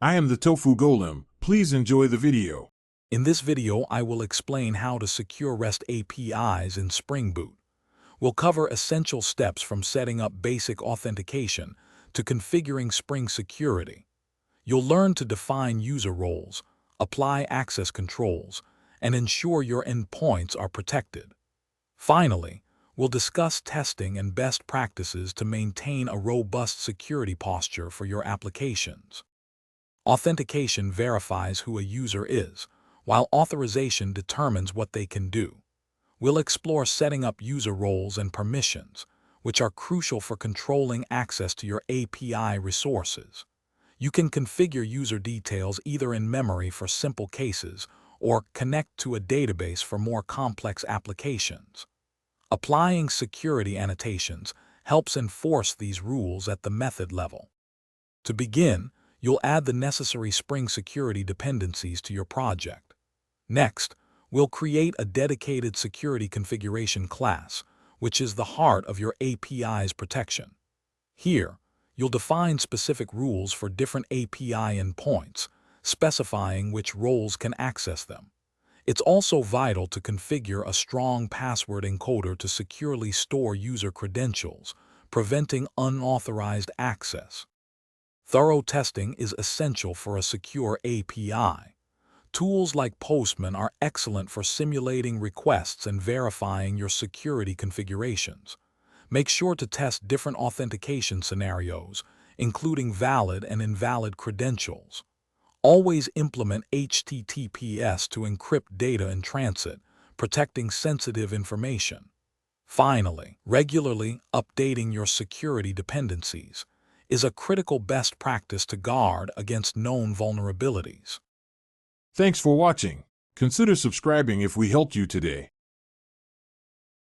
I am the Tofu Golem. Please enjoy the video. In this video, I will explain how to secure REST APIs in Spring Boot. We'll cover essential steps from setting up basic authentication to configuring Spring security. You'll learn to define user roles, apply access controls, and ensure your endpoints are protected. Finally, we'll discuss testing and best practices to maintain a robust security posture for your applications. Authentication verifies who a user is, while authorization determines what they can do. We'll explore setting up user roles and permissions, which are crucial for controlling access to your API resources. You can configure user details either in memory for simple cases or connect to a database for more complex applications. Applying security annotations helps enforce these rules at the method level. To begin, you'll add the necessary Spring security dependencies to your project. Next, we'll create a dedicated security configuration class, which is the heart of your API's protection. Here, you'll define specific rules for different API endpoints, specifying which roles can access them. It's also vital to configure a strong password encoder to securely store user credentials, preventing unauthorized access. Thorough testing is essential for a secure API. Tools like Postman are excellent for simulating requests and verifying your security configurations. Make sure to test different authentication scenarios, including valid and invalid credentials. Always implement HTTPS to encrypt data in transit, protecting sensitive information. Finally, regularly updating your security dependencies is a critical best practice to guard against known vulnerabilities. Thanks for watching. Consider subscribing if we helped you today.